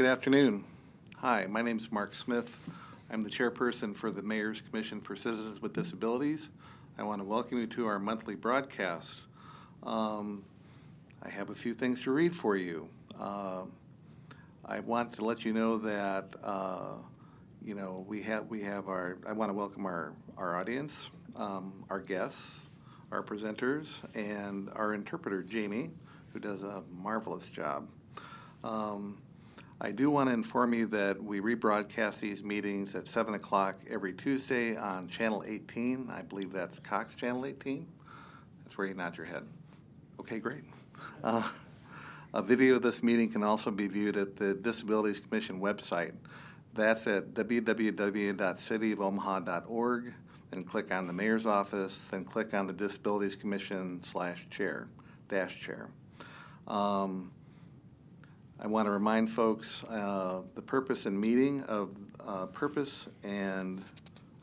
Good afternoon. Hi, my name is Mark Smith. I'm the chairperson for the Mayor's Commission for Citizens with Disabilities. I want to welcome you to our monthly broadcast. I have a few things to read for you. I want to let you know that we have our. I want to welcome our audience, our guests, our presenters, and our interpreter Jamie, who does a marvelous job. I do want to inform you that we rebroadcast these meetings at 7 o'clock every Tuesday on Channel 18. I believe that's Cox Channel 18. That's where you nod your head. Okay, great. A video of this meeting can also be viewed at the Disabilities Commission website. That's at www.cityofomaha.org, then click on the Mayor's Office, then click on the Disabilities Commission /chair. I want to remind folks the purpose and meaning of purpose and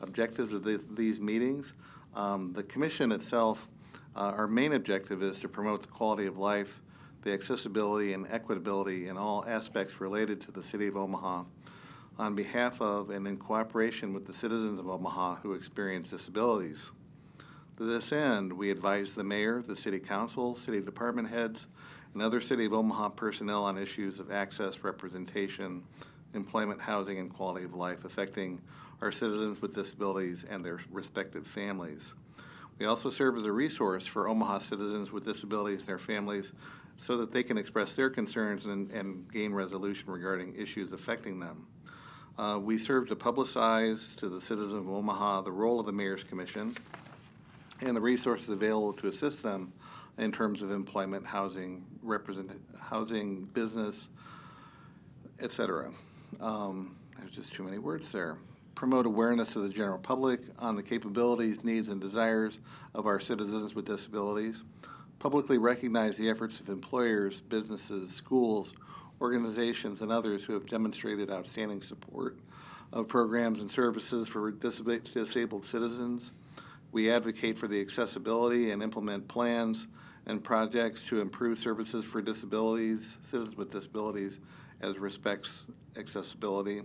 objectives of these meetings. The Commission itself, our main objective is to promote the quality of life, the accessibility and equitability in all aspects related to the City of Omaha on behalf of and in cooperation with the citizens of Omaha who experience disabilities. To this end, we advise the Mayor, the City Council, City Department heads, and other City of Omaha personnel on issues of access, representation, employment, housing, and quality of life affecting our citizens with disabilities and their respective families. We also serve as a resource for Omaha citizens with disabilities and their families so that they can express their concerns and gain resolution regarding issues affecting them. We serve to publicize to the citizens of Omaha the role of the Mayor's Commission and the resources available to assist them in terms of employment, housing, business, etc. There's just too many words there. Promote awareness to the general public on the capabilities, needs, and desires of our citizens with disabilities. Publicly recognize the efforts of employers, businesses, schools, organizations, and others who have demonstrated outstanding support of programs and services for disabled citizens. We advocate for the accessibility and implement plans and projects to improve services for citizens with disabilities as respects accessibility.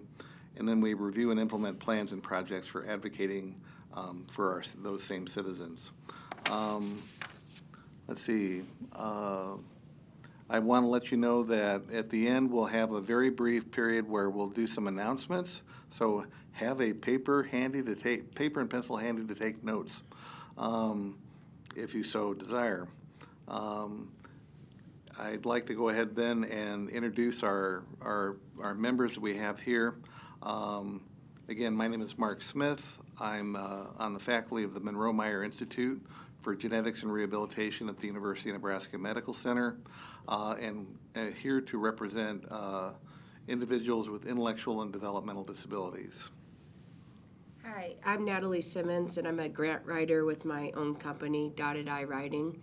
And then we review and implement plans and projects for advocating for those same citizens. Let's see. I want to let you know that at the end we'll have a very brief period where we'll do some announcements. So have a paper and pencil handy to take notes, if you so desire. I'd like to go ahead then and introduce our members that we have here. Again, my name is Mark Smith. I'm on the faculty of the Monroe Meyer Institute for Genetics and Rehabilitation at the University of Nebraska Medical Center, and here to represent individuals with intellectual and developmental disabilities. Hi, I'm Natalie Simmons, and I'm a grant writer with my own company, Dotted Eye Writing.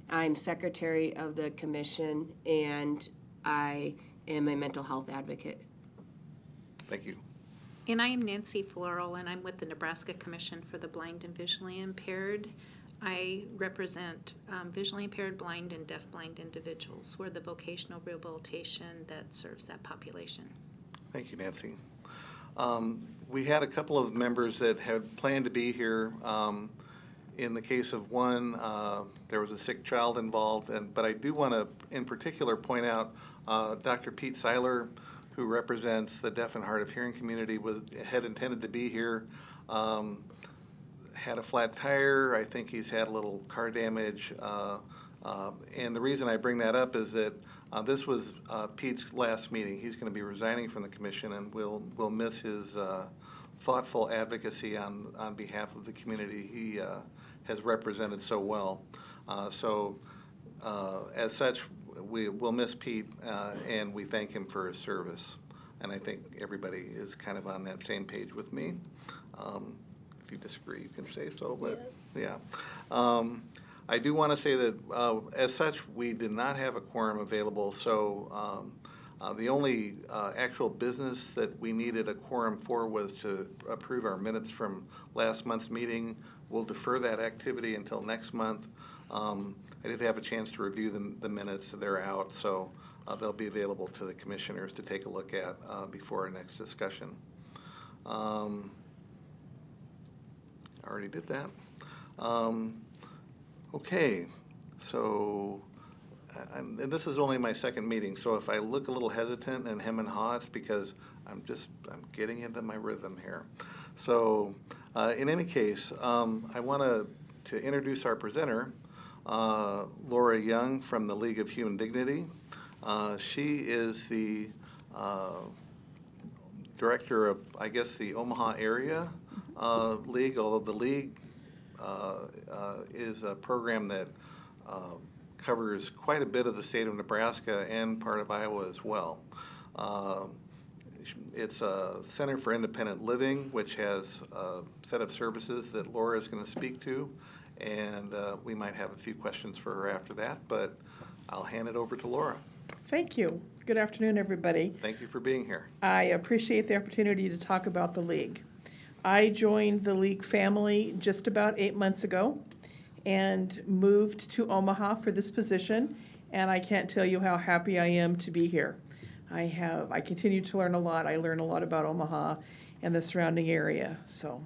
I'm secretary of the commission, and I am a mental health advocate. Thank you. And I am Nancy Floral, and I'm with the Nebraska Commission for the Blind and Visually Impaired. I represent visually impaired, blind, and deafblind individuals. We're the vocational rehabilitation that serves that population. Thank you, Nancy. We had a couple of members that had planned to be here. In the case of one, there was a sick child involved, but I do want to, in particular, point out Dr. Pete Seiler, who represents the deaf and hard of hearing community, had intended to be here. Had a flat tire. I think he's had a little car damage. And the reason I bring that up is that this was Pete's last meeting. He's going to be resigning from the commission, and we'll miss his thoughtful advocacy on behalf of the community he has represented so well. As such, we will miss Pete, and we thank him for his service. And I think everybody is kind of on that same page with me. If you disagree, you can say so, but yes. Yeah. I do want to say that as such, we did not have a quorum available, so the only actual business that we needed a quorum for was to approve our minutes from last month's meeting. We'll defer that activity until next month. I did have a chance to review the minutes. They're out, so they'll be available to the commissioners to take a look at before our next discussion. I already did that. Okay, so and this is only my second meeting, so if I look a little hesitant and hem and haw, it's because I'm getting into my rhythm here. So in any case, I want to introduce our presenter, Laura Young from the League of Human Dignity. She is the director of, I guess, the Omaha area league, although the league is a program that covers quite a bit of the state of Nebraska and part of Iowa as well. It's a Center for Independent Living, which has a set of services that Laura is going to speak to, and we might have a few questions for her after that, but I'll hand it over to Laura. Thank you. Good afternoon, everybody. Thank you for being here. I appreciate the opportunity to talk about the League. I joined the League family just about 8 months ago and moved to Omaha for this position, and I can't tell you how happy I am to be here. I continue to learn a lot. I learn a lot about Omaha and the surrounding area. So,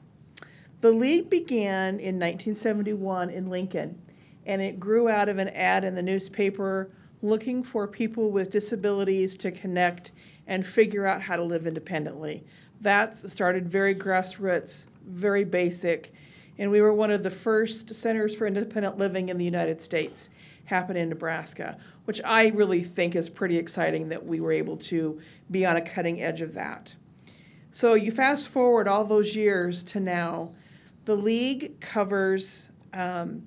the League began in 1971 in Lincoln, and it grew out of an ad in the newspaper looking for people with disabilities to connect and figure out how to live independently. That started very grassroots, very basic, and we were one of the first centers for independent living in the United States, happened in Nebraska, which I really think is pretty exciting that we were able to be on a cutting edge of that. So you fast forward all those years to now, the League covers 5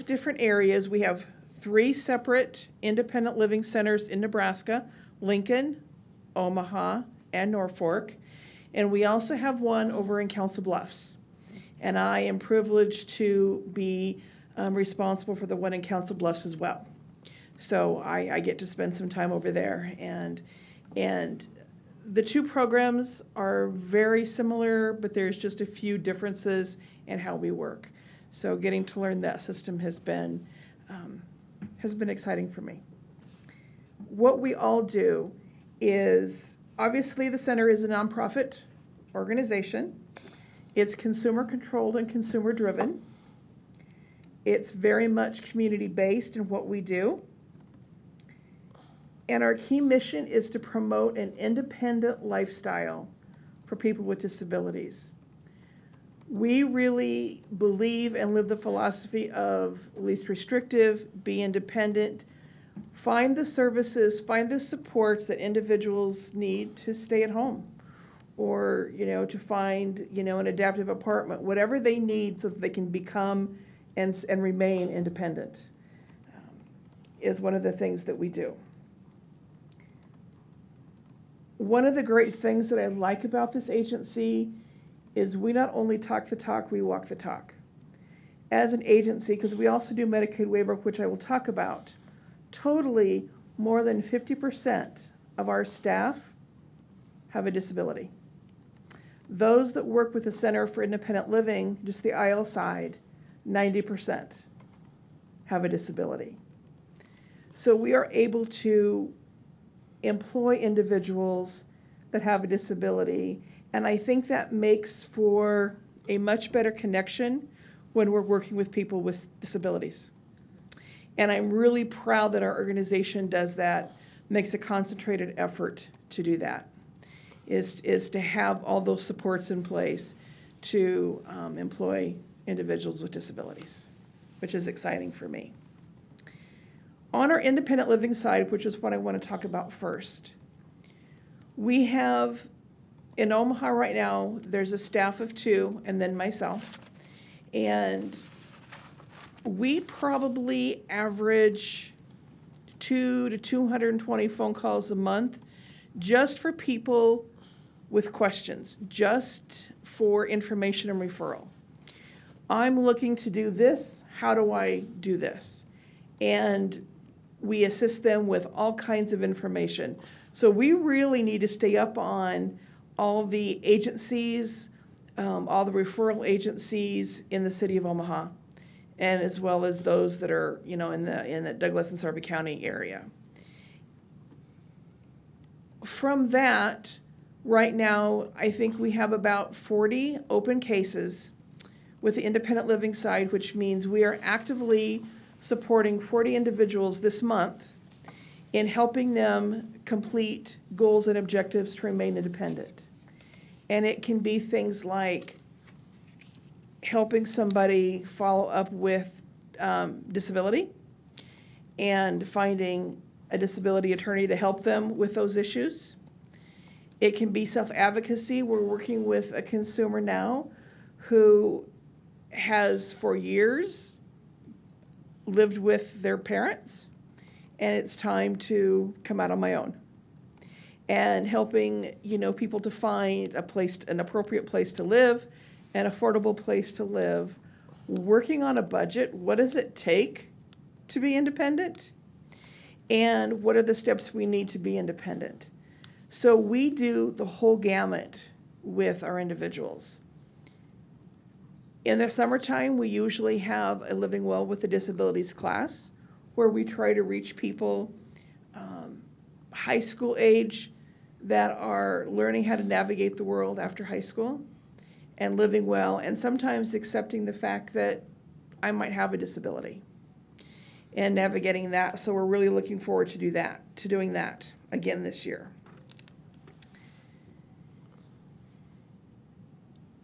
different areas. We have 3 separate independent living centers in Nebraska, Lincoln, Omaha, and Norfolk, and we also have one over in Council Bluffs. And I am privileged to be responsible for the one in Council Bluffs as well. So I get to spend some time over there, and the 2 programs are very similar, but there's just a few differences in how we work. So getting to learn that system has been exciting for me. What we all do is, obviously the center is a nonprofit organization. It's consumer controlled and consumer driven. It's very much community based in what we do. And our key mission is to promote an independent lifestyle for people with disabilities. We really believe and live the philosophy of least restrictive, be independent, find the services, find the supports that individuals need to stay at home, or, to find, an adaptive apartment, whatever they need so that they can become and remain independent, is one of the things that we do. One of the great things that I like about this agency is we not only talk the talk, we walk the talk. As an agency, because we also do Medicaid waiver, which I will talk about, totally more than 50% of our staff have a disability. Those that work with the Center for Independent Living, just the IL side, 90% have a disability. So we are able to employ individuals that have a disability, and I think that makes for a much better connection when we're working with people with disabilities. And I'm really proud that our organization does that, makes a concentrated effort to do that, is to have all those supports in place to employ individuals with disabilities, which is exciting for me. On our independent living side, which is what I want to talk about first, we have, in Omaha right now, there's a staff of 2 and then myself, and we probably average 2 to 220 phone calls a month just for people with questions, just for information and referral. I'm looking to do this, how do I do this? And we assist them with all kinds of information. So we really need to stay up on all the agencies, all the referral agencies in the city of Omaha, and as well as those that are, in the Douglas and Sarpy County area. from that, right now, I think we have about 40 open cases with the independent living side, which means we are actively supporting 40 individuals this month in helping them complete goals and objectives to remain independent. And it can be things like helping somebody follow up with disability and finding a disability attorney to help them with those issues. It can be self-advocacy. We're working with a consumer now who has for years lived with their parents, and it's time to come out on my own. And helping, people to find an appropriate place to live, an affordable place to live, working on a budget. What does it take to be independent? And what are the steps we need to be independent? So we do the whole gamut with our individuals. In the summertime, we usually have a Living Well with the Disabilities class where we try to reach people high school age that are learning how to navigate the world after high school and living well, and sometimes accepting the fact that I might have a disability and navigating that. So we're really looking forward to doing that again this year.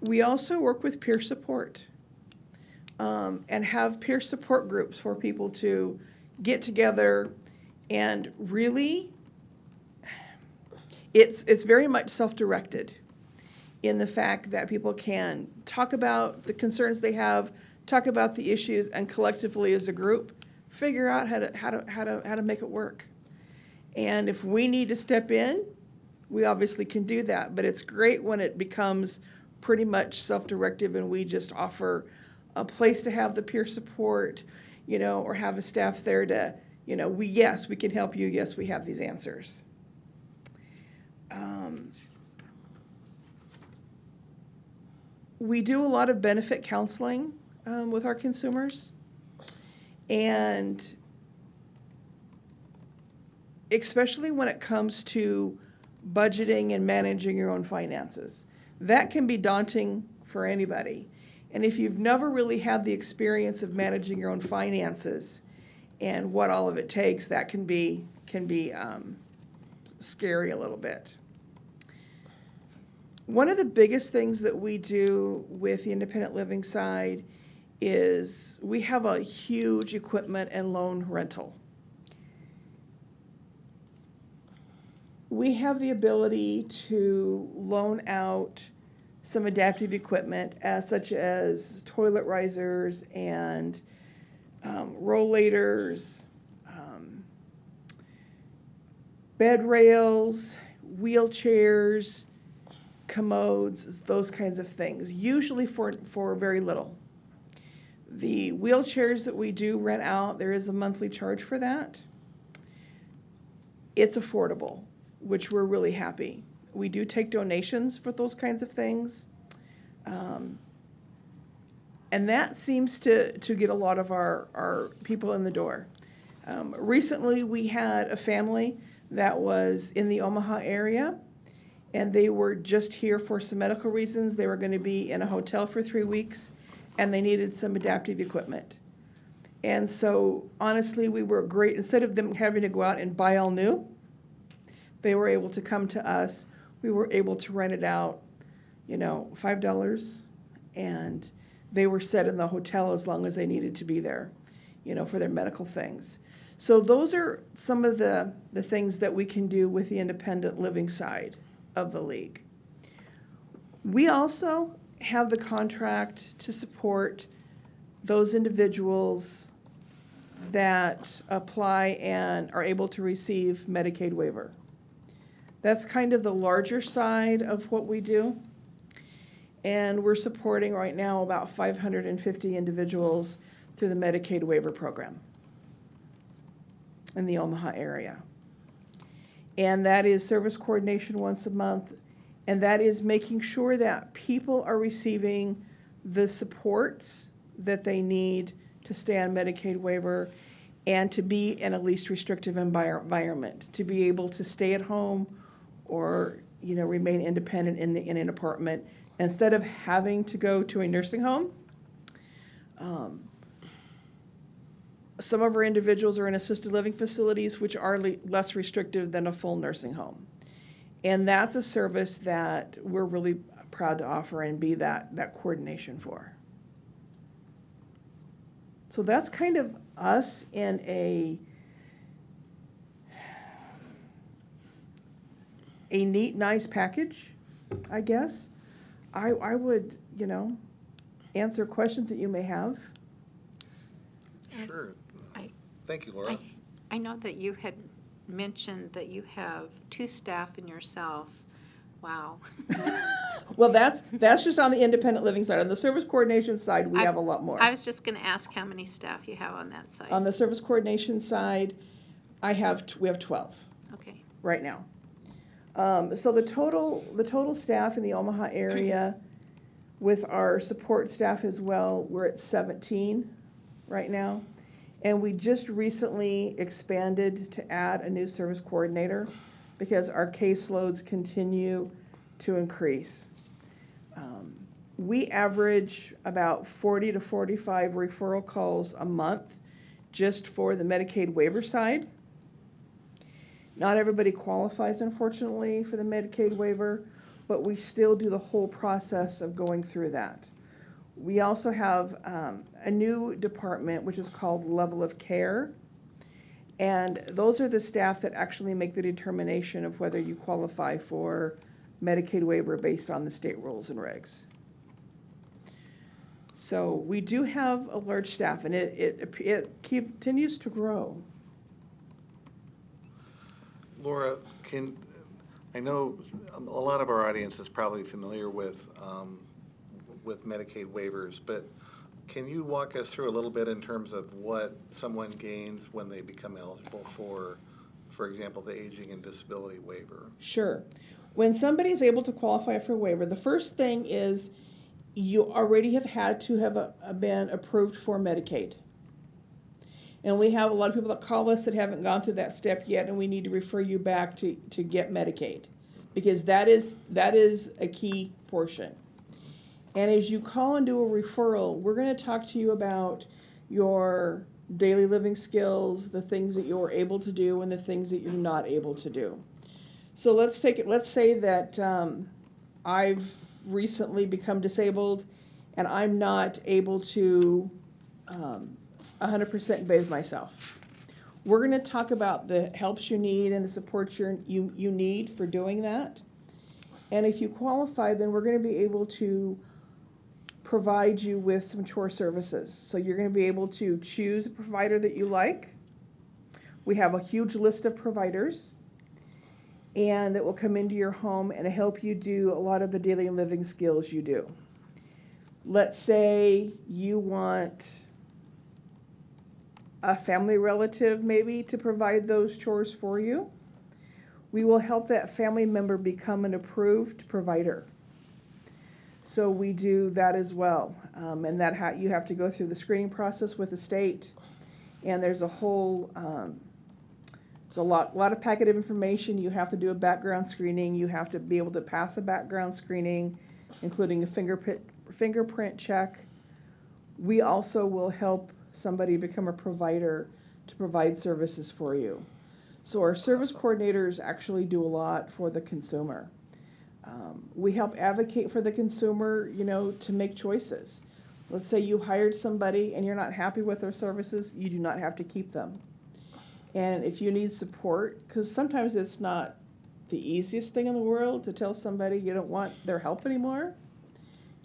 We also work with peer support and have peer support groups for people to get together, and really it's very much self-directed in the fact that people can talk about the concerns they have, talk about the issues, and collectively as a group figure out how to make it work. And if we need to step in, we obviously can do that, but it's great when it becomes pretty much self-directive and we just offer a place to have the peer support, or have a staff there to, we can help you, yes, we have these answers. We do a lot of benefit counseling with our consumers, and especially when it comes to budgeting and managing your own finances. That can be daunting for anybody. And if you've never really had the experience of managing your own finances and what all of it takes, that can be scary a little bit. One of the biggest things that we do with the independent living side is we have a huge equipment and loan rental. We have the ability to loan out some adaptive equipment such as toilet risers and rollators, bed rails, wheelchairs, commodes, those kinds of things, usually for very little. The wheelchairs that we do rent out, there is a monthly charge for that. It's affordable, which we're really happy. We do take donations for those kinds of things. And that seems to get a lot of our people in the door. Recently, we had a family that was in the Omaha area, and they were just here for some medical reasons. They were going to be in a hotel for 3 weeks, and they needed some adaptive equipment. And so, honestly, we were great. Instead of them having to go out and buy all new, they were able to come to us. We were able to rent it out, $5, and they were set in the hotel as long as they needed to be there, for their medical things. So those are some of the things that we can do with the independent living side of the league. We also have the contract to support those individuals that apply and are able to receive Medicaid waiver. That's kind of the larger side of what we do. And we're supporting right now about 550 individuals through the Medicaid waiver program in the Omaha area. And that is service coordination once a month, and that is making sure that people are receiving the supports that they need to stay on Medicaid waiver and to be in a least restrictive environment, to be able to stay at home or, remain independent in an apartment instead of having to go to a nursing home. Some of our individuals are in assisted living facilities, which are less restrictive than a full nursing home. And that's a service that we're really proud to offer and be that coordination for. So that's kind of us in a neat, nice package, I guess. I would, answer questions that you may have. Sure. I- Thank you, Laura. I know that you had mentioned that you have 2 staff and yourself. Wow. Well, that's just on the independent living side. On the service coordination side, we have a lot more. I was just going to ask how many staff you have on that side. On the service coordination side, we have 12 Okay. right now. So the total staff in the Omaha area, with our support staff as well, we're at 17 right now. And we just recently expanded to add a new service coordinator because our caseloads continue to increase. We average about 40 to 45 referral calls a month just for the Medicaid waiver side. Not everybody qualifies, unfortunately, for the Medicaid waiver, but we still do the whole process of going through that. We also have a new department, which is called Level of Care, and those are the staff that actually make the determination of whether you qualify for Medicaid waiver based on the state rules and regs. So we do have a large staff, and it continues to grow. Laura, I know a lot of our audience is probably familiar with Medicaid waivers, but can you walk us through a little bit in terms of what someone gains when they become eligible for example, the aging and disability waiver? Sure. When somebody is able to qualify for a waiver, the first thing is you already have had to have been approved for Medicaid. And we have a lot of people that call us that haven't gone through that step yet, and we need to refer you back to get Medicaid, because that is a key portion. And as you call and do a referral, we're going to talk to you about your daily living skills, the things that you're able to do and the things that you're not able to do. So let's say that I've recently become disabled and I'm not able to 100% bathe myself. We're going to talk about the helps you need and the supports you need for doing that. And if you qualify, then we're going to be able to provide you with some chore services. So you're going to be able to choose a provider that you like. We have a huge list of providers, and that will come into your home and help you do a lot of the daily living skills you do. Let's say you want a family relative maybe to provide those chores for you. We will help that family member become an approved provider. So we do that as well, and that you have to go through the screening process with the state, and there's a whole there's a lot of packet of information. You have to do a background screening. You have to be able to pass a background screening, including a fingerprint check. We also will help somebody become a provider to provide services for you. So our service coordinators actually do a lot for the consumer. We help advocate for the consumer, to make choices. Let's say you hired somebody and you're not happy with their services, you do not have to keep them. And if you need support, because sometimes it's not the easiest thing in the world to tell somebody you don't want their help anymore,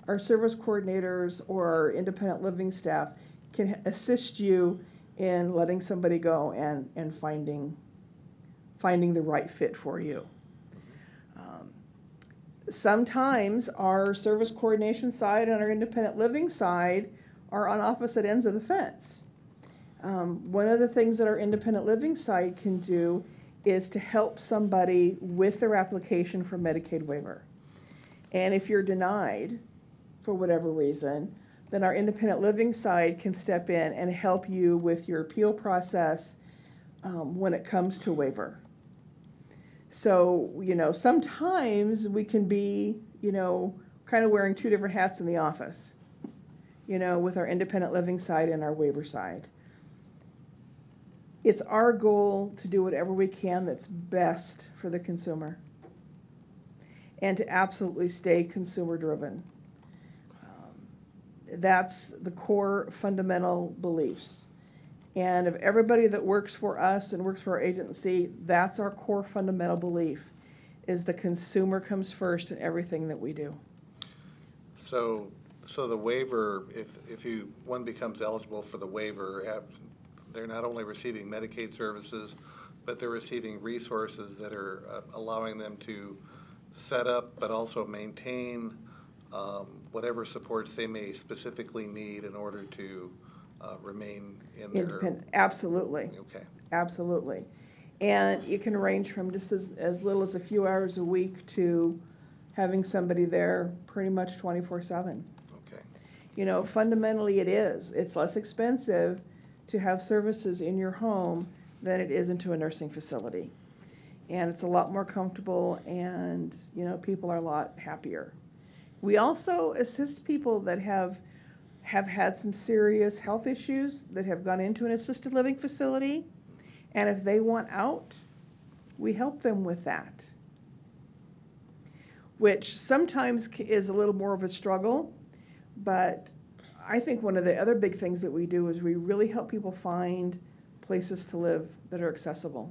our service coordinators or our independent living staff can assist you in letting somebody go and finding the right fit for you. Sometimes our service coordination side and our independent living side are on opposite ends of the fence. One of the things that our independent living side can do is to help somebody with their application for Medicaid waiver. And if you're denied for whatever reason, then our independent living side can step in and help you with your appeal process when it comes to waiver. So, sometimes we can be, kind of wearing two different hats in the office, with our independent living side and our waiver side. It's our goal to do whatever we can that's best for the consumer and to absolutely stay consumer driven. That's the core fundamental beliefs. And of everybody that works for us and works for our agency, that's our core fundamental belief, is the consumer comes first in everything that we do. So the waiver, if one becomes eligible for the waiver, they're not only receiving Medicaid services, but they're receiving resources that are allowing them to set up but also maintain whatever supports they may specifically need in order to remain in their... Independent, absolutely. Okay. Absolutely. And it can range from just as little as a few hours a week to having somebody there pretty much 24/7. Okay. Fundamentally it is. It's less expensive to have services in your home than it is into a nursing facility. And it's a lot more comfortable, and, people are a lot happier. We also assist people that have had some serious health issues that have gone into an assisted living facility, and if they want out, we help them with that, which sometimes is a little more of a struggle, but I think one of the other big things that we do is we really help people find places to live that are accessible.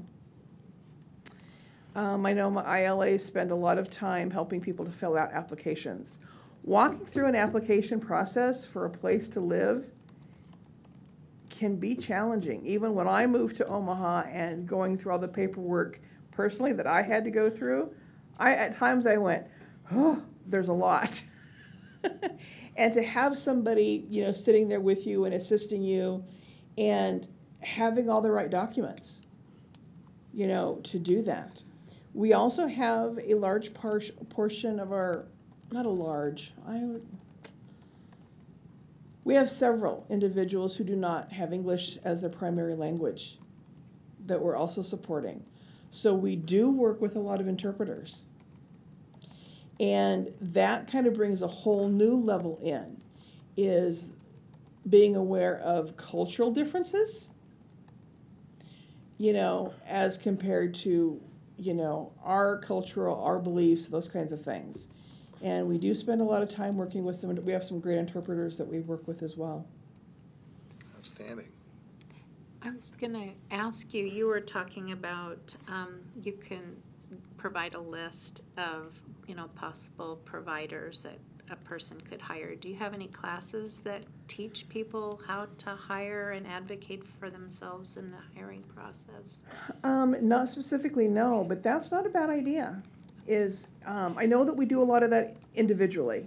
I know my ILAs spend a lot of time helping people to fill out applications. Walking through an application process for a place to live can be challenging. Even when I moved to Omaha and going through all the paperwork personally that I had to go through, at times I went, oh, there's a lot. And to have somebody, sitting there with you and assisting you and having all the right documents, to do that. We also have a large portion of our, not a large, we have several individuals who do not have English as their primary language that we're also supporting. So we do work with a lot of interpreters. And that kind of brings a whole new level in, is being aware of cultural differences, as compared to, our cultural, our beliefs, those kinds of things. And we do spend a lot of time working with some, we have some great interpreters that we work with as well. Outstanding. I was going to ask you, you were talking about you can provide a list of, possible providers that a person could hire. Do you have any classes that teach people how to hire and advocate for themselves in the hiring process? Not specifically, no, but that's not a bad idea. I know that we do a lot of that individually,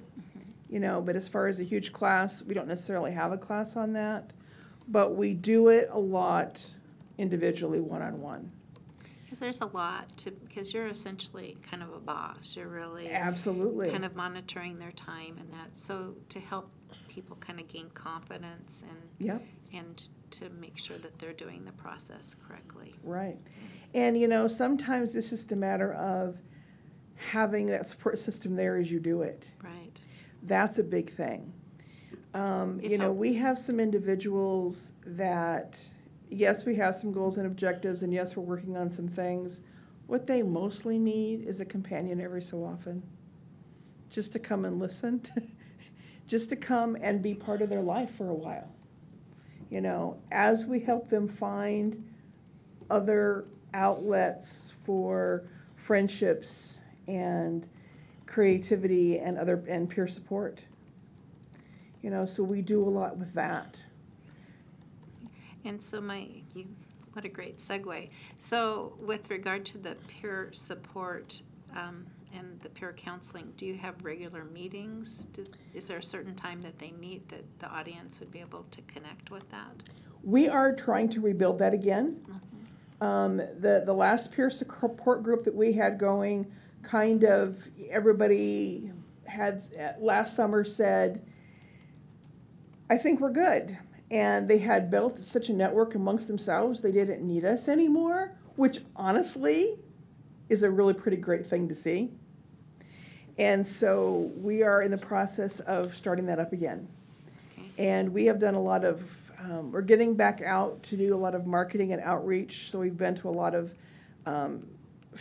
but as far as a huge class, we don't necessarily have a class on that, but we do it a lot individually, one-on-one. Because there's a lot because you're essentially kind of a boss. You're really absolutely kind of monitoring their time and that. So to help people kind of gain confidence and to make sure that they're doing the process correctly. Right. And, sometimes it's just a matter of having that support system there as you do it. Right. That's a big thing. We have some individuals that, yes, we have some goals and objectives, and yes, we're working on some things. What they mostly need is a companion every so often, just to come and listen, just to come and be part of their life for a while. As we help them find other outlets for friendships and creativity and peer support. So we do a lot with that. And so what a great segue. So with regard to the peer support and the peer counseling, do you have regular meetings? Is there a certain time that they meet that the audience would be able to connect with that? We are trying to rebuild that again. Mm-hmm. The last peer support group that we had going, kind of everybody had last summer said, I think we're good. And they had built such a network amongst themselves, they didn't need us anymore, which honestly, is a really pretty great thing to see. And so we are in the process of starting that up again. Okay. And we have done a lot of, we're getting back out to do a lot of marketing and outreach. So we've been to a lot of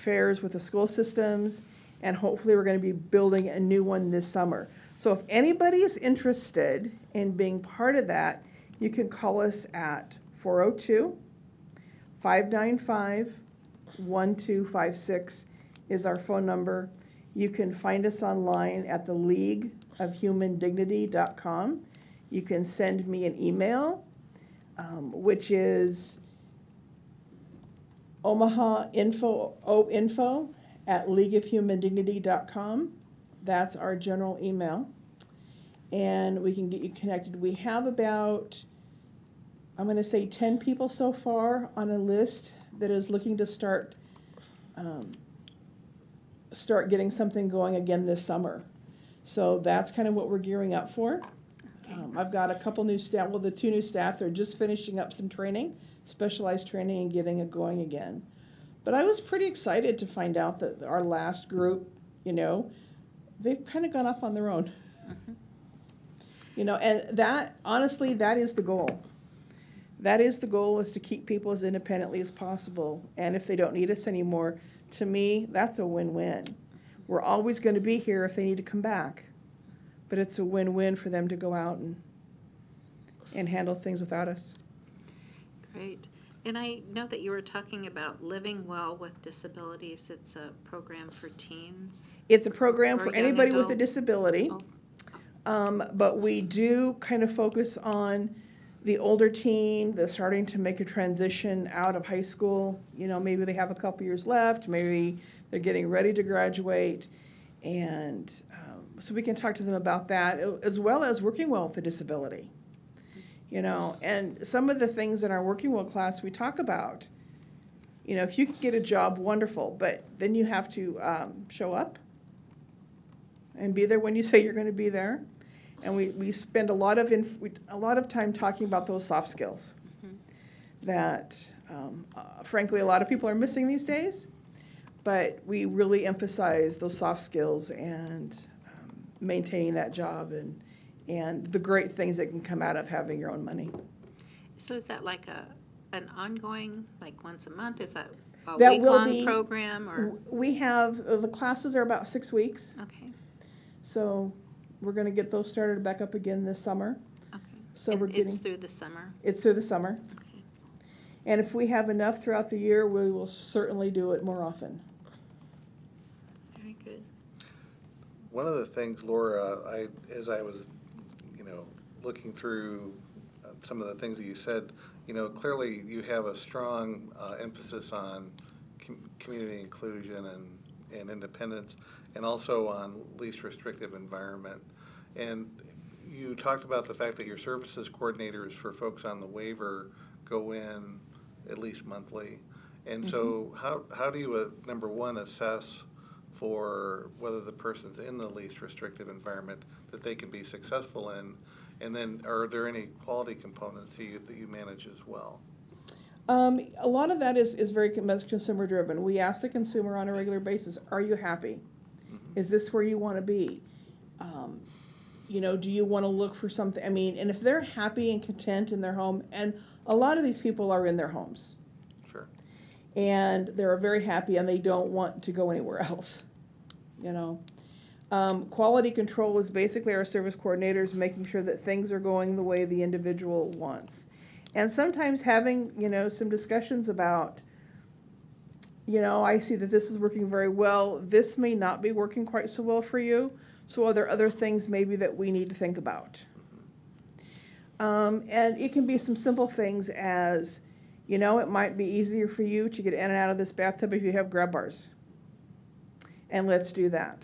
fairs with the school systems, and hopefully we're going to be building a new one this summer. So if anybody is interested in being part of that, you can call us at 402-595-1256 is our phone number. You can find us online at the leagueofhumandignity.com. You can send me an email, which is info at leagueofhumandignity.com. That's our general email. And we can get you connected. We have about, I'm going to say 10 people so far on a list that is looking to start getting something going again this summer. So that's kind of what we're gearing up for. I've got a couple new staff, well, the 2 new staff, they're just finishing up some training, specialized training, and getting it going again. But I was pretty excited to find out that our last group, they've kind of gone off on their own. Mm-hmm. And that, honestly, that is the goal. That is the goal, is to keep people as independently as possible. And if they don't need us anymore, to me, that's a win-win. We're always going to be here if they need to come back. But it's a win-win for them to go out and handle things without us. Great. And I know that you were talking about Living Well with Disabilities. It's a program for teens. It's a program or for young anybody with a adults. disability. Oh. But we do kind of focus on the older teen that's starting to make a transition out of high school. Maybe they have a couple years left. Maybe they're getting ready to graduate. And so we can talk to them about that, as well as working well with a disability. And some of the things in our Working Well class we talk about, if you can get a job, wonderful, but then you have to show up and be there when you say you're going to be there. And we spend a lot of time talking about those soft skills that, frankly, a lot of people are missing these days. But we really emphasize those soft skills and maintaining that job and the great things that can come out of having your own money. So is that like an ongoing, like once a month? Is that a That will week-long be- program? Or We have, the classes are about 6 weeks. Okay. So we're going to get those started back up again this summer. Okay. So And we're getting, it's through the summer? it's through the summer. Okay. And if we have enough throughout the year, we will certainly do it more often. Very good. One of the things, Laura, as I was, looking through some of the things that you said, clearly you have a strong emphasis on community inclusion and independence, and also on least restrictive environment. And you talked about the fact that your services coordinators for folks on the waiver go in at least monthly. And so how do you, number one, assess for whether the person's in the least restrictive environment that they can be successful in? And then are there any quality components that you manage as well? A lot of that is very much consumer driven. We ask the consumer on a regular basis, are you happy? Is this where you want to be? Do you want to look for something? And if they're happy and content in their home, and a lot of these people are in their homes. Sure. And they're very happy and they don't want to go anywhere else, Quality control is basically our service coordinators making sure that things are going the way the individual wants. And sometimes having, some discussions about, I see that this is working very well. This may not be working quite so well for you. So are there other things maybe that we need to think about? And it can be some simple things as, it might be easier for you to get in and out of this bathtub if you have grab bars. And let's do that.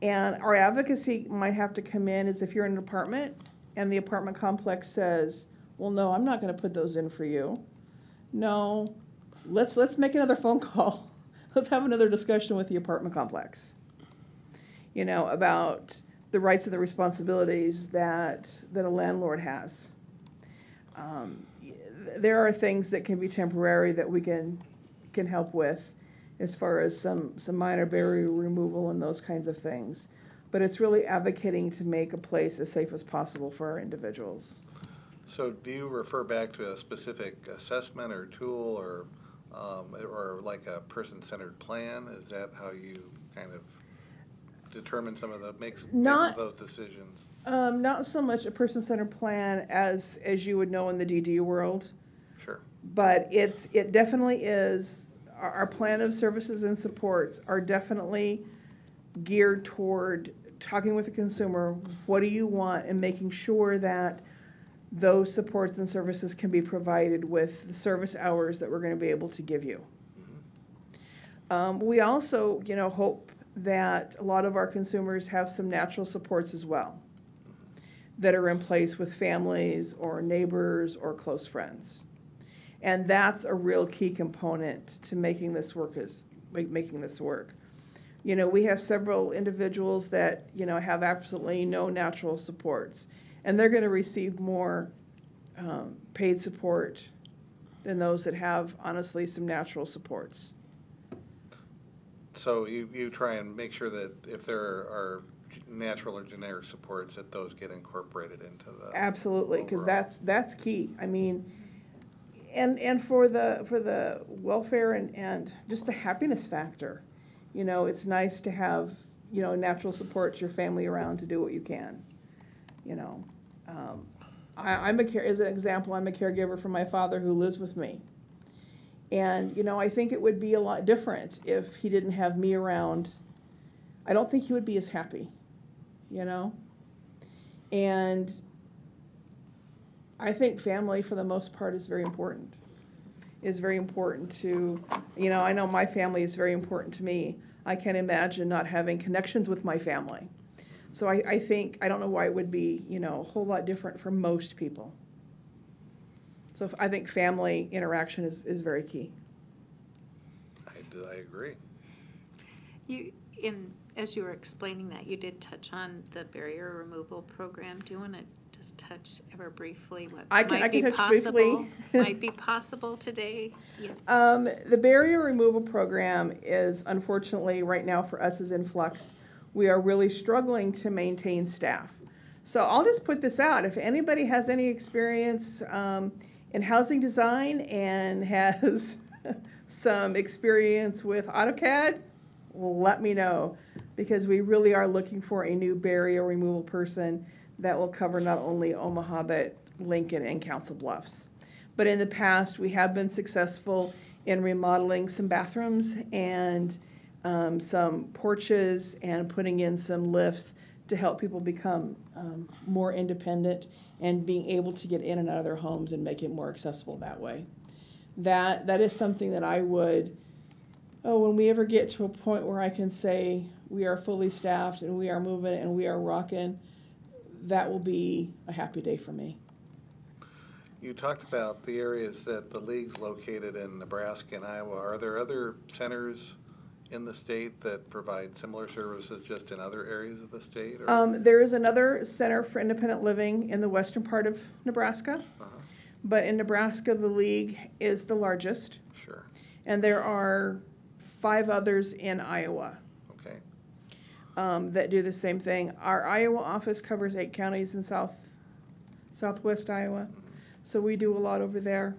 And our advocacy might have to come in as if you're in an apartment and the apartment complex says, well, no, I'm not going to put those in for you. No, let's make another phone call. Let's have another discussion with the apartment complex, about the rights and the responsibilities that a landlord has. There are things that can be temporary that we can help with as far as some minor barrier removal and those kinds of things. But it's really advocating to make a place as safe as possible for our individuals. So do you refer back to a specific assessment or tool or like a person-centered plan? Is that how you kind of determine some of the, make some of those decisions? Not so much a person-centered plan as you would know in the DD world. Sure. But it definitely is, our plan of services and supports are definitely geared toward talking with the consumer, what do you want, and making sure that those supports and services can be provided with the service hours that we're going to be able to give you. We also, hope that a lot of our consumers have some natural supports as well that are in place with families or neighbors or close friends. And that's a real key component to making this work. We have several individuals that, have absolutely no natural supports, and they're going to receive more paid support than those that have, honestly, some natural supports. So you try and make sure that if there are natural or generic supports, that those get incorporated into the Absolutely, because overall. that's key. I mean, and for the welfare and just the happiness factor, it's nice to have natural supports, your family around to do what you can. As an example, I'm a caregiver for my father who lives with me. And, I think it would be a lot different if he didn't have me around. I don't think he would be as happy, And I think family, for the most part, is very important. Is very important to, I know my family is very important to me. I can't imagine not having connections with my family. So I think, I don't know why it would be, a whole lot different for most people. So I think family interaction is very key. I agree. As you were explaining that, you did touch on the barrier removal program. Do you want to just touch ever briefly what might be possible? Might be possible today? Yeah. The barrier removal program is, unfortunately, right now for us is in flux. We are really struggling to maintain staff. So I'll just put this out. If anybody has any experience in housing design and has some experience with AutoCAD, let me know, because we really are looking for a new barrier removal person that will cover not only Omaha, but Lincoln and Council Bluffs. But in the past, we have been successful in remodeling some bathrooms and some porches and putting in some lifts to help people become more independent and being able to get in and out of their homes and make it more accessible that way. That is something that I would, when we ever get to a point where I can say we are fully staffed and we are moving and we are rocking, that will be a happy day for me. You talked about the areas that the league's located in Nebraska and Iowa. Are there other centers in the state that provide similar services just in other areas of the state? There is another center for independent living in the western part of Nebraska. But in Nebraska, the league is the largest. Sure. And there are 5 others in Iowa. Okay. That do the same thing. Our Iowa office covers 8 counties in southwest Iowa. So we do a lot over there.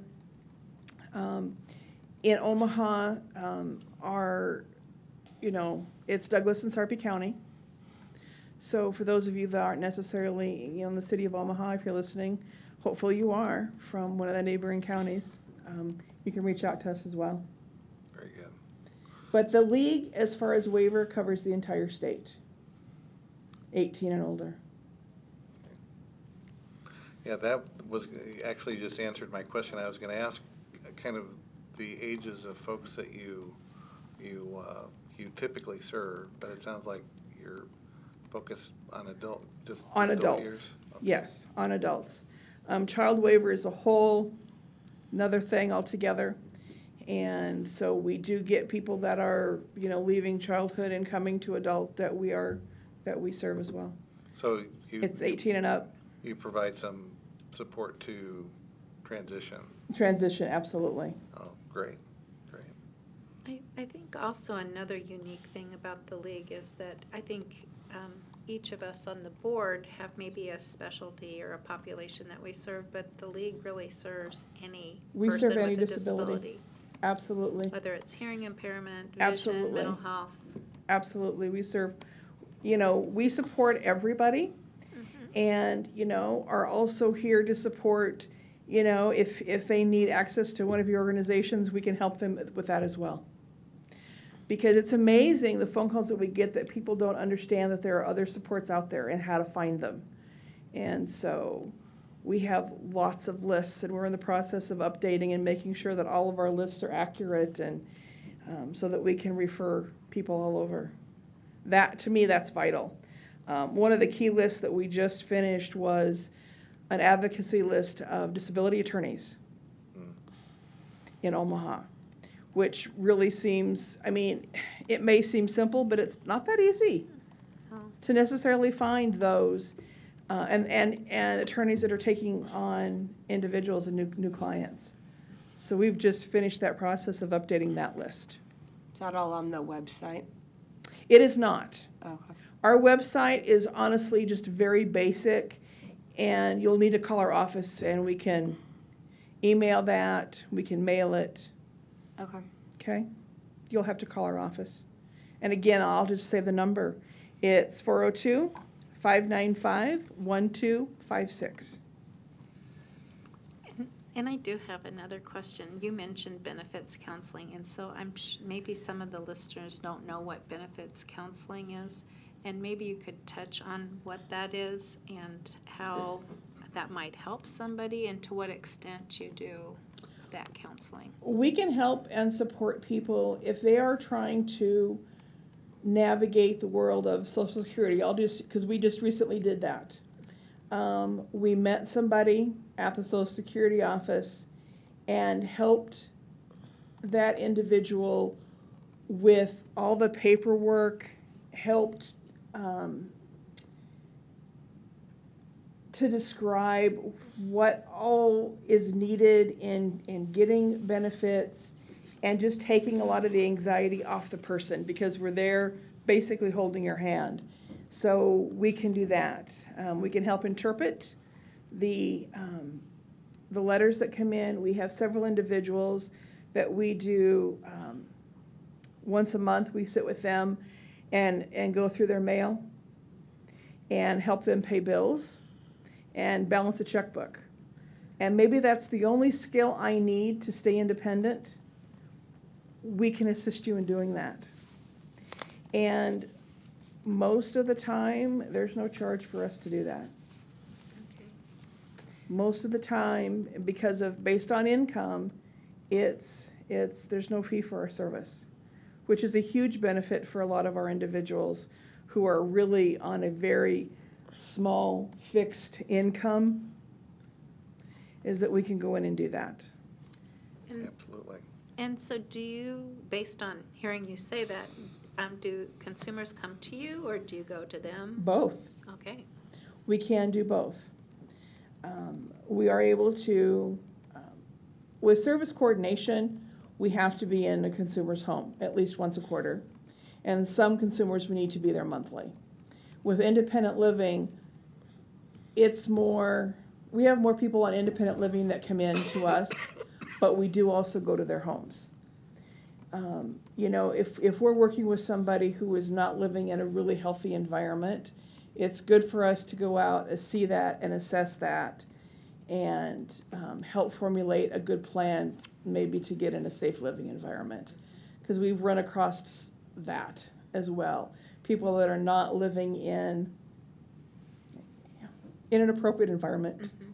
In Omaha, it's Douglas and Sarpy County. So for those of you that aren't necessarily in the city of Omaha, if you're listening, hopefully you are from one of the neighboring counties, you can reach out to us as well. Very good. But the league, as far as waiver, covers the entire state, 18 and older. Yeah, that was actually just answered my question. I was going to ask kind of the ages of folks that you typically serve, but it sounds like you're focused on adult adults. Years. Okay. Yes, on adults. Child waiver is a whole another thing altogether, and so we do get people that are leaving childhood and coming to adult that we serve as well. So it's 18 and up. You provide some support to transition. Transition, absolutely. Oh, great. I think also another unique thing about the league is that I think each of us on the board have maybe a specialty or a population that we serve, but the league really serves any We person serve any with a disability. disability. Absolutely. Whether it's hearing impairment, vision, Absolutely. mental health. Absolutely. We serve, we support everybody and, are also here to support, if they need access to one of your organizations, we can help them with that as well. Because it's amazing the phone calls that we get that people don't understand that there are other supports out there and how to find them. And so we have lots of lists, and we're in the process of updating and making sure that all of our lists are accurate, and so that we can refer people all over. That, to me, that's vital. One of the key lists that we just finished was an advocacy list of disability attorneys in Omaha, which really seems, it may seem simple, but it's not that easy to necessarily find those and attorneys that are taking on individuals and new clients. So we've just finished that process of updating that list. Is that all on the website? It is not. Okay. Our website is honestly just very basic, and you'll need to call our office, and we can email that, we can mail it. Okay. Okay? You'll have to call our office. And again, I'll just say the number. It's 402-595-1256. And I do have another question. You mentioned benefits counseling, and so maybe some of the listeners don't know what benefits counseling is, and maybe you could touch on what that is and how that might help somebody and to what extent you do that counseling. We can help and support people if they are trying to navigate the world of Social Security. Because we just recently did that. We met somebody at the Social Security office and helped that individual with all the paperwork, helped to describe what all is needed in getting benefits and just taking a lot of the anxiety off the person, because we're there basically holding your hand. So we can do that. We can help interpret the letters that come in. We have several individuals that we do once a month. We sit with them and go through their mail and help them pay bills and balance a checkbook. And maybe that's the only skill I need to stay independent. We can assist you in doing that. And most of the time, there's no charge for us to do that. Okay. Most of the time, based on income, there's no fee for our service, which is a huge benefit for a lot of our individuals who are really on a very small fixed income, is that we can go in and do that. Absolutely. And so do you, based on hearing you say that, do consumers come to you or do you go to them? Both. Okay. We can do both. We are able to, with service coordination, we have to be in a consumer's home at least once a quarter. And some consumers, we need to be there monthly. With independent living, we have more people on independent living that come in to us, but we do also go to their homes. If we're working with somebody who is not living in a really healthy environment, it's good for us to go out and see that and assess that and help formulate a good plan maybe to get in a safe living environment. Because we've run across that as well. People that are not living in an appropriate environment. Mm-hmm.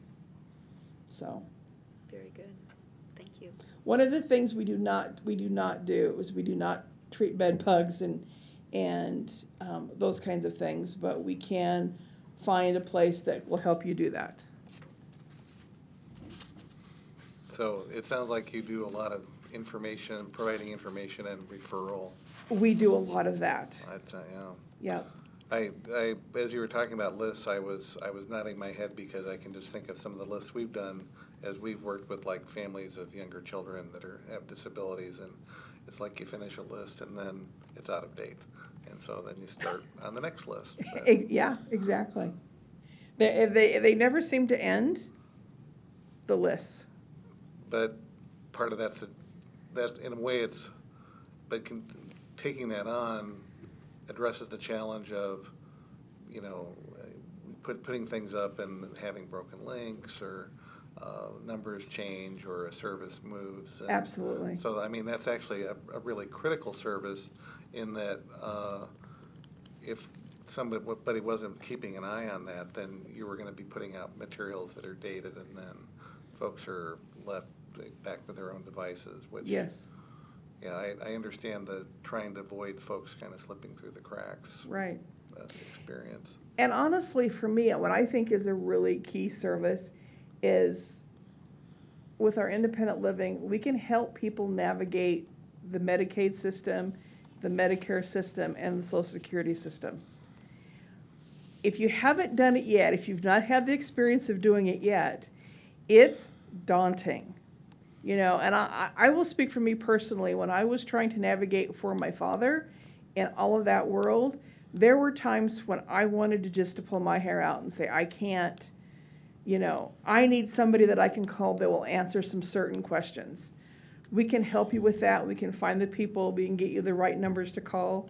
So. Very good. Thank you. One of the things we do not do is we do not treat bed bugs and those kinds of things, but we can find a place that will help you do that. So it sounds like you do a lot of information, providing information and referral. We do a lot of that. Yeah. Yeah. As you were talking about lists, I was nodding my head because I can just think of some of the lists we've done as we've worked with like families of younger children that have disabilities, it's like you finish a list and then it's out of date. And so then you start on the next list. But, Yeah, exactly. They never seem to end the list. but part of that in a way it's, but taking that on addresses the challenge of, you know, putting things up and having broken links or numbers change or a service moves. And Absolutely. so, I mean, that's actually a really critical service in that if somebody wasn't keeping an eye on that, then you were going to be putting out materials that are dated and then folks are left back to their own devices, which, Yes, yeah, I understand the trying to avoid folks kind of slipping through the cracks right. experience. And honestly, for me, what I think is a really key service is with our independent living, we can help people navigate the Medicaid system, the Medicare system, and the Social Security system. If you haven't done it yet, if you've not had the experience of doing it yet, it's daunting. You know, and I will speak for me personally. When I was trying to navigate for my father and all of that world, there were times when I wanted to just to pull my hair out and say, I can't, you know, I need somebody that I can call that will answer some certain questions. We can help you with that. We can find the people. We can get you the right numbers to call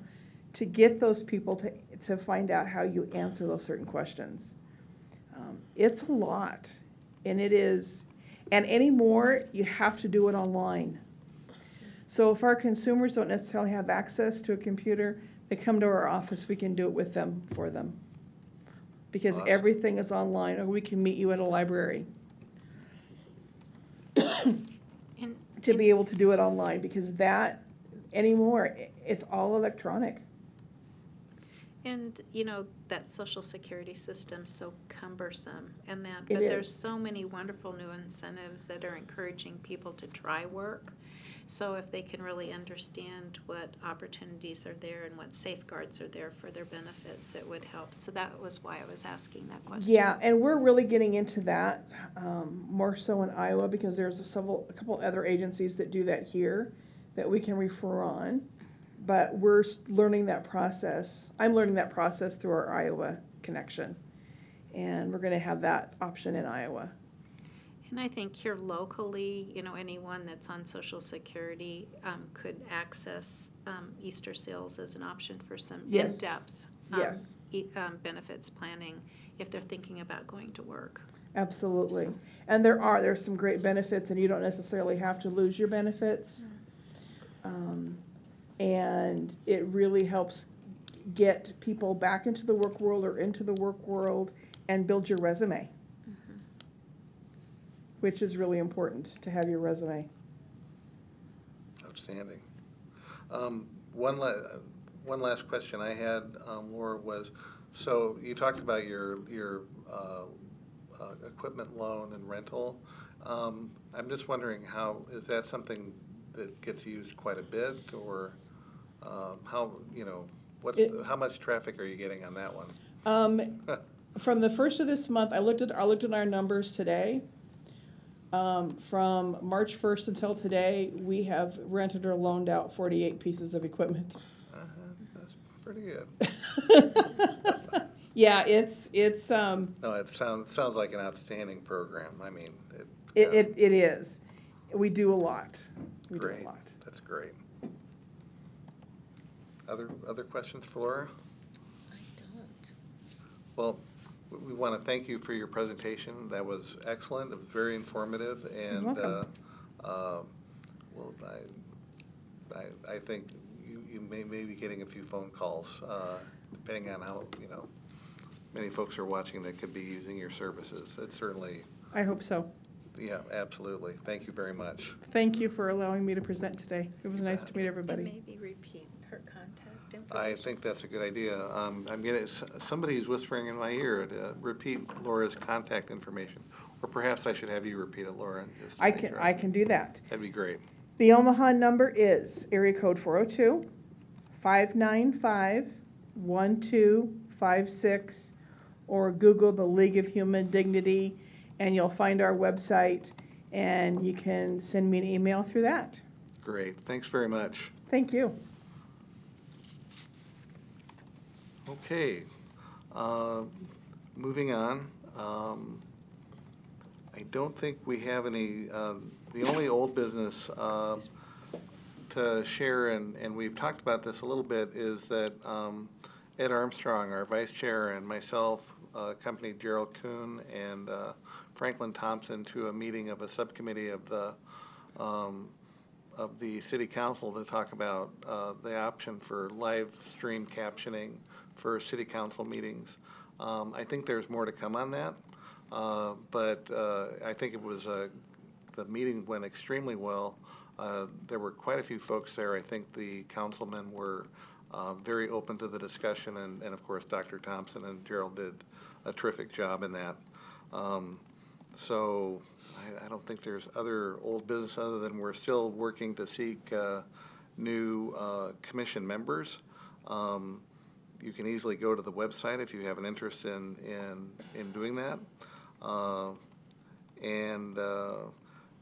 to get those people to find out how you answer those certain questions. It's a lot, and it is, and anymore, you have to do it online. So if our consumers don't necessarily have access to a computer, they come to our office, we can do it with them, for them. Because Awesome. everything is online, or we can meet you at a library to be able to do it online, because that, anymore, it's all electronic. And, you know, that social security system's so cumbersome and that, It but is. there's so many wonderful new incentives that are encouraging people to try work. So if they can really understand what opportunities are there and what safeguards are there for their benefits, it would help. So that was why I was asking that question. Yeah, and we're really getting into that more so in Iowa, because there's a couple other agencies that do that here that we can refer on. But we're learning that process. I'm learning that process through our Iowa connection. And we're going to have that option in Iowa. And I think here locally, you know, anyone that's on Social Security could access Easter sales as an option for some Yes. in-depth Yes. benefits planning if they're thinking about going to work. Absolutely. So. And there's some great benefits, and you don't necessarily have to lose your benefits. And it really helps get people back into the work world or into the work world and build your resume, which is really important to have your resume. Outstanding. One last question I had, Laura, was, so you talked about your equipment loan and rental. I'm just wondering, is that something that gets used quite a bit, or how, you know, how much traffic are you getting on that one? From the first of this month, I looked at our numbers today. From March 1st until today, we have rented or loaned out 48 pieces of equipment. That's pretty good. Yeah, it's No, it sounds like an outstanding program. I mean, it is. We do a lot. We great. do a lot. That's great. Other questions for Laura? I don't. Well, we want to thank you for your presentation. That was excellent. It was very informative, and You're welcome. well, I think you may be getting a few phone calls, depending on how, you know, many folks are watching that could be using your services. It's certainly, I hope so. yeah, absolutely. Thank you very much. Thank you for allowing me to present today. It was nice to meet And everybody. maybe repeat her contact information. I think that's a good idea. I'm getting, somebody's whispering in my ear to repeat Laura's contact information. Or perhaps I should have you repeat it, Laura. Just to I make can sure. I can do that. That'd be great. The Omaha number is area code 402-595-1256, or Google the League of Human Dignity, and you'll find our website, and you can send me an email through that. great. Thanks very much. Thank you. Okay, moving on. I don't think we have any, the only old business to share, and we've talked about this a little bit, is that Ed Armstrong, our vice chair, and myself accompanied Gerald Kuhn and Franklin Thompson to a meeting of a subcommittee of the city council to talk about the option for live stream captioning for city council meetings. I think there's more to come on that, but I think it was the meeting went extremely well. There were quite a few folks there. I think the councilmen were very open to the discussion, and of course Dr. Thompson and Gerald did a terrific job in that. So I don't think there's other old business other than we're still working to seek new commission members. You can easily go to the website if you have an interest in doing that.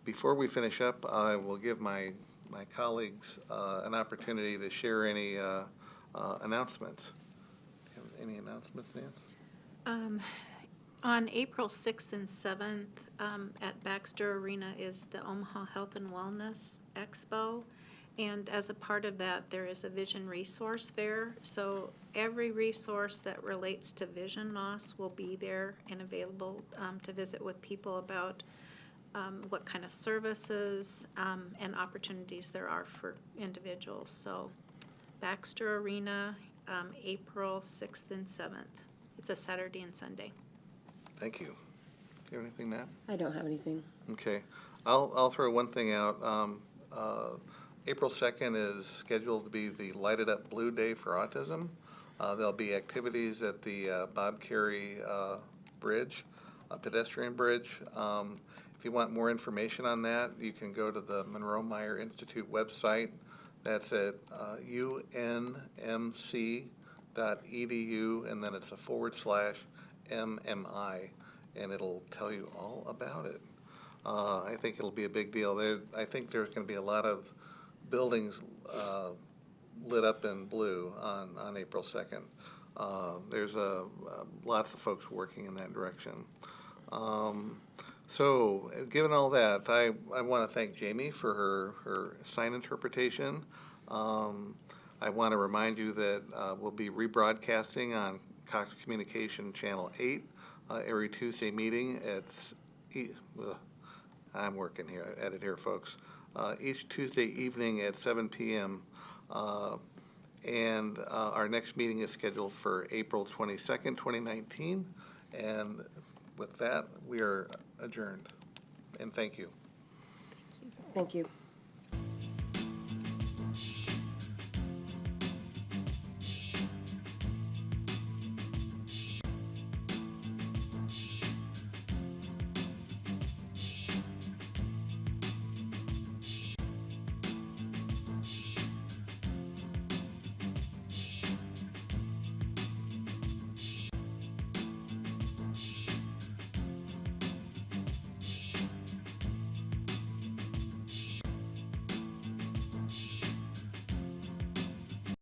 Before we finish up, I will give my colleagues an opportunity to share any announcements. Do you have any announcements, Nancy? On April 6th and 7th at Baxter Arena is the Omaha Health and Wellness Expo. And as a part of that, there is a vision resource fair. So every resource that relates to vision loss will be there and available to visit with people about what kind of services and opportunities there are for individuals. So Baxter Arena, April 6th and 7th. It's a Saturday and Sunday. Thank you. Do you have anything, Nat? I don't have anything. Okay. I'll throw one thing out. April 2nd is scheduled to be the Lighted Up Blue Day for Autism. There'll be activities at the Bob Carey Bridge, pedestrian bridge. If you want more information on that, you can go to the Monroe Meyer Institute website. That's at unmc.edu, and then it's a /MMI, and it'll tell you all about it. I think it'll be a big deal. I think there's going to be a lot of buildings lit up in blue on April 2nd. There's lots of folks working in that direction. So given all that, I want to thank Jamie for her sign interpretation. I want to remind you that we'll be rebroadcasting on Cox Communication Channel 8 every Tuesday meeting at, I'm working here, edit here, folks. Each Tuesday evening at 7 p.m. And our next meeting is scheduled for April 22nd, 2019. And with that, we are adjourned. And thank you. Thank you.